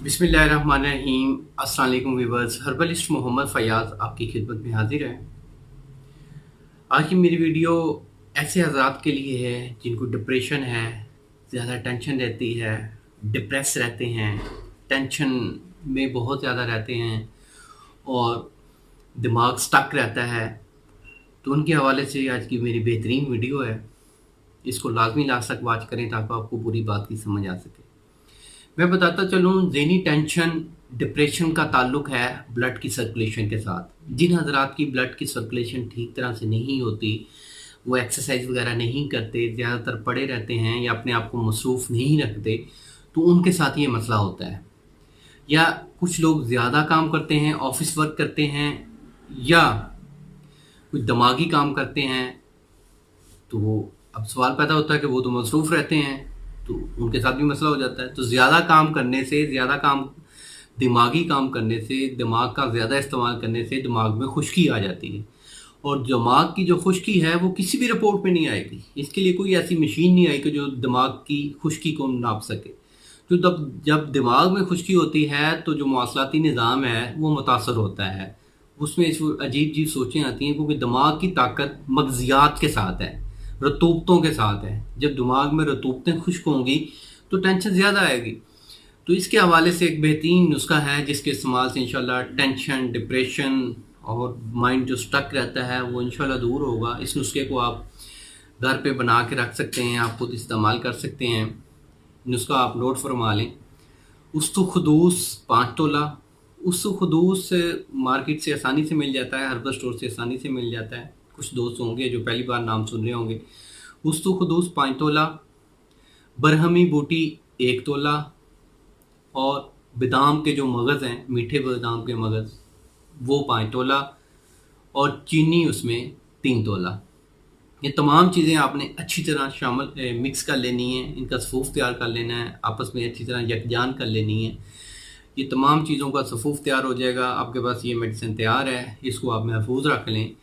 बिस्मिल्लाहिर्रहमानिर्रहीम। अस्सलाम वालेकुम व्यूअर्स, हर्बलिस्ट मोहम्मद फ़याज़ आपकी खिदमत में हाजिर है। आज की मेरी वीडियो ऐसे हज़रात के लिए है जिनको डिप्रेशन है, ज़्यादा टेंशन रहती है, डिप्रेस रहते हैं, टेंशन में बहुत ज़्यादा रहते हैं और दिमाग स्टक रहता है। तो उनके हवाले से आज की मेरी बेहतरीन वीडियो है। इसको लाजमी लास्ट तक वॉच करें ताकि आपको पूरी बात की समझ आ सके। मैं बताता चलूँ, ज़हनी टेंशन डिप्रेशन का ताल्लुक़ है ब्लड की सर्कुलेशन के साथ। जिन हज़रात की ब्लड की सर्कुलेशन ठीक तरह से नहीं होती, वो एक्सरसाइज वगैरह नहीं करते, ज़्यादातर पड़े रहते हैं या अपने आप को मसरूफ़ नहीं रखते, तो उनके साथ ये मसला होता है। या कुछ लोग ज़्यादा काम करते हैं, ऑफिस वर्क करते हैं या कुछ दिमागी काम करते हैं, तो अब सवाल पैदा होता है कि वो तो मसरूफ़ रहते हैं, तो उनके साथ भी मसला हो जाता है। तो ज़्यादा काम करने से, ज़्यादा काम दिमागी काम करने से, दिमाग का ज़्यादा इस्तेमाल करने से दिमाग में खुश्की आ जाती है। और दिमाग की जो खुश्की है वो किसी भी रिपोर्ट में नहीं आएगी। इसके लिए कोई ऐसी मशीन नहीं आई कि जो दिमाग की खुश्की को नाप सके। तो जब दिमाग में खुश्की होती है तो जो मवासलाती निज़ाम है वो मुतासर होता है। उसमें अजीब अजीब सोचें आती हैं, क्योंकि दिमाग की ताकत मगज़ियात के साथ है, रतूबतों के साथ है। जब दिमाग में रतूबतें खुश्क होंगी तो टेंशन ज़्यादा आएगी। तो इसके हवाले से एक बेहतरीन नुस्खा है जिसके इस्तेमाल से इंशाल्लाह टेंशन, डिप्रेशन और माइंड जो स्टक रहता है वो इंशाल्लाह दूर होगा। इस नुस्खे को आप घर पे बना के रख सकते हैं, आप खुद इस्तेमाल कर सकते हैं। नुस्खा आप नोट फरमा लें। उस्तु खदूस 5 तोला। उस्तु खदूस मार्केट से आसानी से मिल जाता है, हर्बल स्टोर से आसानी से मिल जाता है। कुछ दोस्त होंगे जो पहली बार नाम सुन रहे होंगे। उस्तु खदूस 5 तोला, बरहमी बूटी 1 तोला और बादाम के जो मगज़ हैं, मीठे बादाम के मगज़, वो 5 तोला और चीनी उसमें 3 तोला। ये तमाम चीज़ें आपने अच्छी तरह शामिल मिक्स कर लेनी है, इनका सफ़ूफ़ तैयार कर लेना है, आपस में अच्छी तरह यकजान कर लेनी है। ये तमाम चीज़ों का सफ़ूफ़ तैयार हो जाएगा, आपके पास ये मेडिसिन तैयार है। इसको आप महफूज रख लें।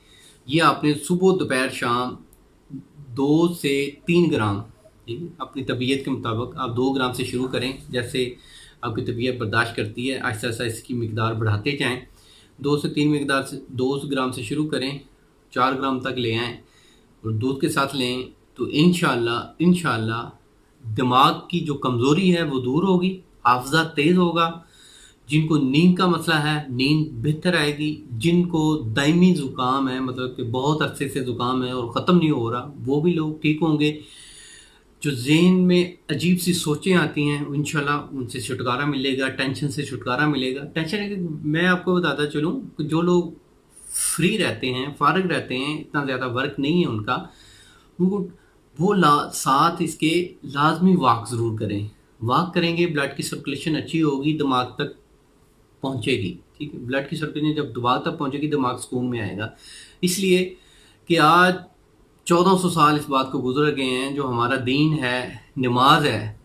ये आपने सुबह दोपहर शाम 2 से 3 ग्राम, ठीक है, अपनी तबीयत के मुताबिक आप 2 ग्राम से शुरू करें, जैसे आपकी तबीयत बर्दाश्त करती है। आहिस्ता आहिस्ता इसकी मिकदार बढ़ाते जाएं। 2 से 3 मिकदार से 2 ग्राम से शुरू करें, 4 ग्राम तक ले आएँ और दूध के साथ लें। तो इंशाल्लाह दिमाग की जो कमज़ोरी है वो दूर होगी, हाफ़ज़ा तेज़ होगा। जिनको नींद का मसला है, नींद बेहतर आएगी। जिनको दायमी ज़ुकाम है, मतलब कि बहुत अरसे से ज़ुकाम है और ख़त्म नहीं हो रहा, वो भी लोग ठीक होंगे। जो ज़हन में अजीब सी सोचें आती हैं, इंशाल्लाह उनसे छुटकारा मिलेगा, टेंशन से छुटकारा मिलेगा। टेंशन, मैं आपको बताता चलूँ कि जो लोग फ्री रहते हैं, फ़ारिग रहते हैं, इतना ज़्यादा वर्क नहीं है उनका, उनको वो साथ इसके लाजमी वॉक ज़रूर करें। वॉक करेंगे, ब्लड की सर्कुलेशन अच्छी होगी, दिमाग तक पहुंचेगी। ठीक है, ब्लड की सर्कुलेशन जब दिमाग तक पहुंचेगी, दिमाग सुकून में आएगा। इसलिए कि आज 1400 साल इस बात को गुजर गए हैं। जो हमारा दीन है, नमाज है,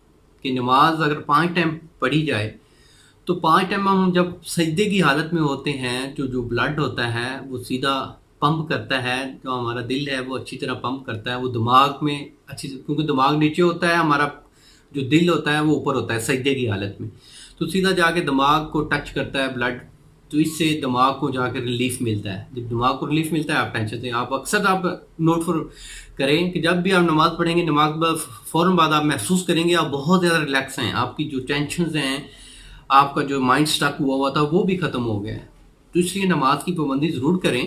कि नमाज अगर 5 टाइम पढ़ी जाए तो 5 टाइम हम जब सजदे की हालत में होते हैं, जो ब्लड होता है वो सीधा पंप करता है। जो हमारा दिल है वो अच्छी तरह पंप करता है, वो दिमाग में अच्छी, क्योंकि दिमाग नीचे होता है, हमारा जो दिल होता है वो ऊपर होता है सजदे की हालत में, तो सीधा जाके दिमाग को टच करता है ब्लड। तो इससे दिमाग को जाकर रिलीफ मिलता है। जब दिमाग को रिलीफ मिलता है, आप टेंशन से आप अक्सर आप नोट करें कि जब भी आप नमाज़ पढ़ेंगे, नमाज फ़ौरन बाद आप महसूस करेंगे आप बहुत ज़्यादा रिलैक्स हैं। आपकी जो टेंशन हैं, आपका जो माइंड स्टक हुआ था वो भी ख़त्म हो गया है। तो इसलिए नमाज की पाबंदी ज़रूर करें,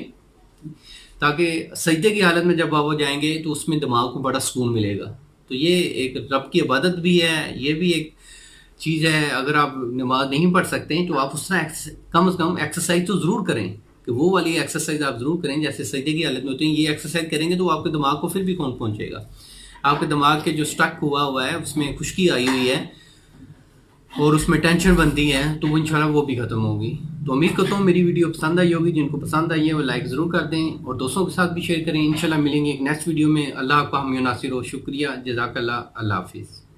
ताकि सजदे की हालत में जब आप वो जाएंगे तो उसमें दिमाग को बड़ा सुकून मिलेगा। तो ये एक रब की इबादत भी है, ये भी एक चीज़ है। अगर आप नमाज नहीं पढ़ सकते हैं तो आप उस तरह कम से कम एक्सरसाइज तो ज़रूर करें, कि वो वाली एक्सरसाइज आप ज़रूर करें जैसे सजदे की हालत में होती है। ये एक्सरसाइज करेंगे तो आपके दिमाग को फिर भी कौन पहुंचेगा। आपके दिमाग के जो स्टक हुआ है उसमें खुश्की आई हुई है और उसमें टेंशन बनती है, तो वो इंशाल्लाह वो भी ख़त्म होगी। तो उम्मीद करता हूँ मेरी वीडियो पसंद आई होगी। जिनको पसंद आई है वो लाइक ज़रूर कर दें और दोस्तों के साथ भी शेयर करें। इंशाल्लाह मिलेंगे एक नेक्स्ट वीडियो में। अल्लाह आपका हम नासिर हो। शुक्रिया, जज़ाकल्लाह, अल्लाह हाफिज़।